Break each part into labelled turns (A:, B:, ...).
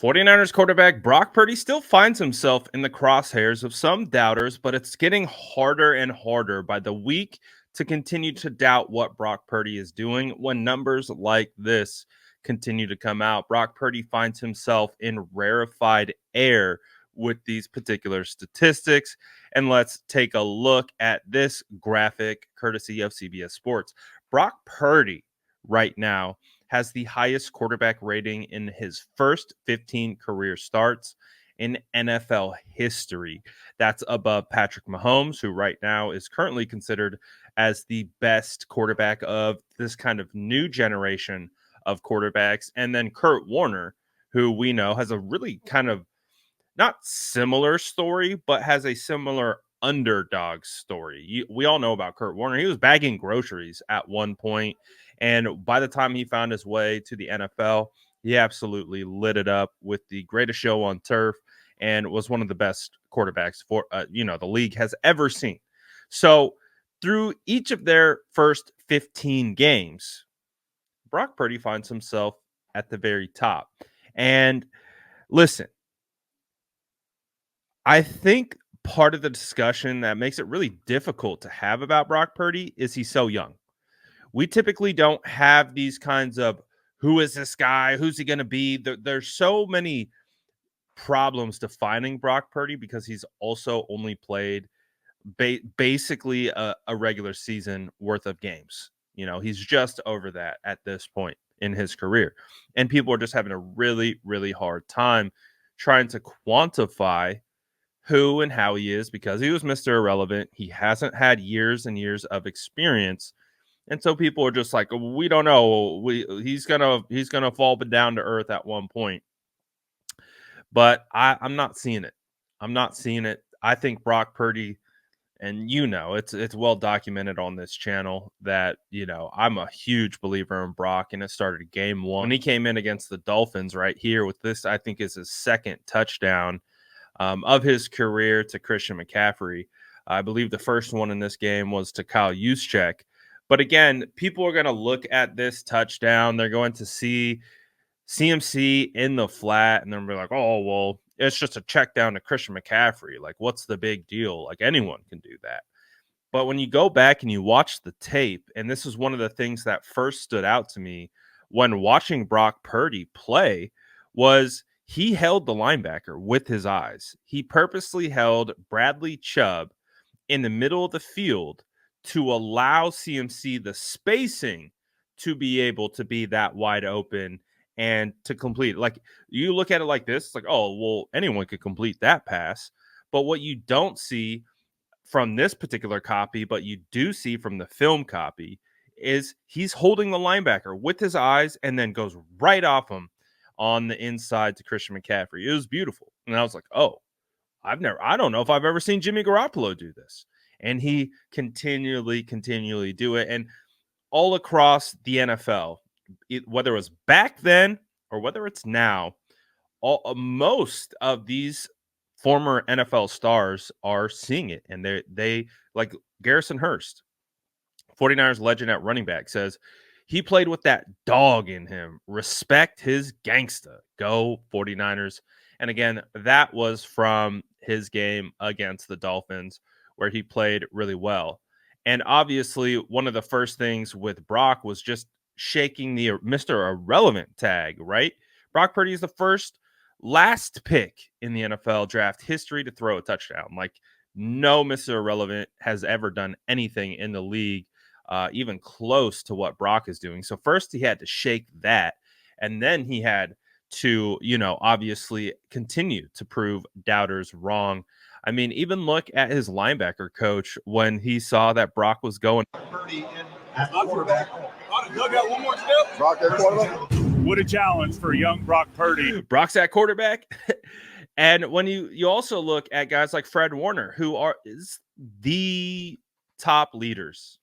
A: 49ers quarterback Brock Purdy still finds himself in the crosshairs of some doubters, but it's getting harder and harder by the week to continue to doubt what Brock Purdy is doing when numbers like this continue to come out. Brock Purdy finds himself in rarefied air with these particular statistics. And let's take a look at this graphic courtesy of CBS Sports. Brock Purdy right now has the highest quarterback rating in his first 15 career starts in NFL history. That's above Patrick Mahomes, who right now is currently considered as the best quarterback of this kind of new generation of quarterbacks. And then Kurt Warner, who we know has a really kind of not similar story, but has a similar underdog story. We all know about Kurt Warner. He was bagging groceries at one point, and by the time he found his way to the NFL, he absolutely lit it up with the greatest show on turf and was one of the best quarterbacks for the league has ever seen. So through each of their first 15 games, Brock Purdy finds himself at the very top. And listen, I think part of the discussion that makes it really difficult to have about Brock Purdy is he's so young. We typically don't have these kinds of who is this guy? Who's he going to be? There's so many problems defining Brock Purdy because he's also only played basically a regular season worth of games. You know, he's just over that at this point in his career. And people are just having a really, really hard time trying to quantify who and how he is because he was Mr. Irrelevant. He hasn't had years and years of experience. And so people are just like, we don't know. He's gonna fall down to earth at one point. But I'm not seeing it. I'm not seeing it. I think Brock Purdy, and it's well documented on this channel that I'm a huge believer in Brock, and it started game one when he came in against the Dolphins right here with this. I think is his second touchdown of his career to Christian McCaffrey. I believe the first one in this game was to Kyle Juszczyk. But again, people are going to look at this touchdown. They're going to see CMC in the flat, and they're going to be like, oh, well, it's just a check down to Christian McCaffrey. Like, what's the big deal? Like, anyone can do that. But when you go back and you watch the tape, and this is one of the things that first stood out to me when watching Brock Purdy play, was he held the linebacker with his eyes. He purposely held Bradley Chubb in the middle of the field to allow CMC the spacing to be able to be that wide open and to complete. Like, you look at it like this, it's like, oh, well, anyone could complete that pass. But what you don't see from this particular copy, but you do see from the film copy, is he's holding the linebacker with his eyes and then goes right off him on the inside to Christian McCaffrey. It was beautiful. And I was like, oh, I don't know if I've ever seen Jimmy Garoppolo do this. And he continually do it. And all across the NFL, whether it was back then or whether it's now, most of these former NFL stars are seeing it. And they like Garrison Hurst, 49ers legend at running back, says he played with that dog in him. Respect his gangsta. Go 49ers. And again, that was from his game against the Dolphins, where he played really well. And obviously, one of the first things with Brock was just shaking the Mr. Irrelevant tag, right? Brock Purdy is the last pick in the NFL draft history to throw a touchdown. Like, no Mr. Irrelevant has ever done anything in the league even close to what Brock is doing. So first he had to shake that, and then he had to, obviously continue to prove doubters wrong. I mean, even look at his linebacker coach when he saw that Brock was going.
B: Purdy at quarterback. Got one more step. Brock at quarterback.
C: What a challenge for young Brock Purdy.
A: Brock's at quarterback. And when you also look at guys like Fred Warner, who is the top leaders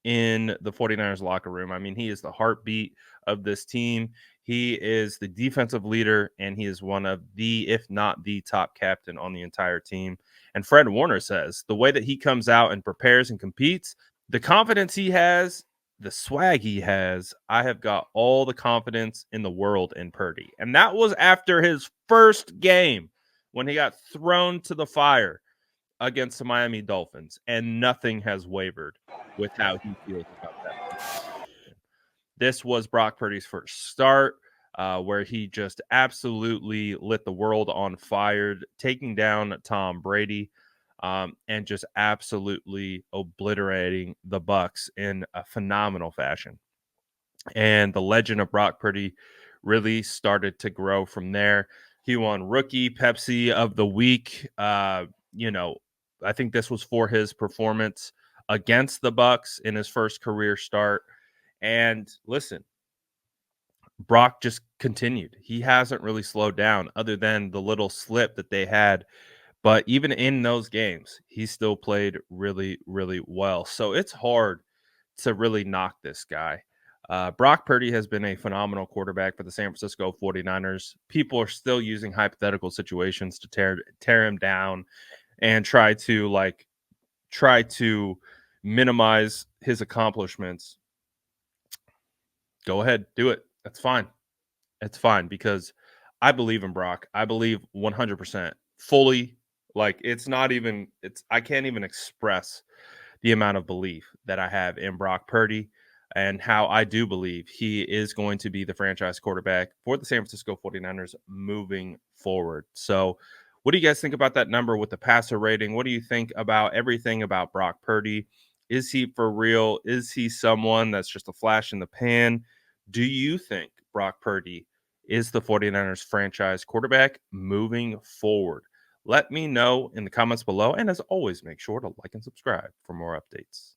A: in the 49ers locker room. I mean, he is the heartbeat of this team. He is the defensive leader, and he is one of the, if not the top captain on the entire team. And Fred Warner says the way that he comes out and prepares and competes, the confidence he has, the swag he has, I have got all the confidence in the world in Purdy. And that was after his first game when he got thrown to the fire against the Miami Dolphins, and nothing has wavered with how he feels about that. This was Brock Purdy's first start, where he just absolutely lit the world on fire, taking down Tom Brady, and just absolutely obliterating the Bucs in a phenomenal fashion. And the legend of Brock Purdy really started to grow from there. He won Rookie Pepsi of the Week. I think this was for his performance against the Bucs in his first career start. And listen, Brock just continued. He hasn't really slowed down other than the little slip that they had. But even in those games, he still played really, really well. So it's hard to really knock this guy. Brock Purdy has been a phenomenal quarterback for the San Francisco 49ers. People are still using hypothetical situations to tear him down and try to minimize his accomplishments. Go ahead, do it. That's fine. It's fine because I believe in Brock. I believe 100% fully. Like I can't even express the amount of belief that I have in Brock Purdy and how I do believe he is going to be the franchise quarterback for the San Francisco 49ers moving forward. So, what do you guys think about that number with the passer rating? What do you think about everything about Brock Purdy? Is he for real? Is he someone that's just a flash in the pan? Do you think Brock Purdy is the 49ers franchise quarterback moving forward? Let me know in the comments below. And as always, make sure to like and subscribe for more updates.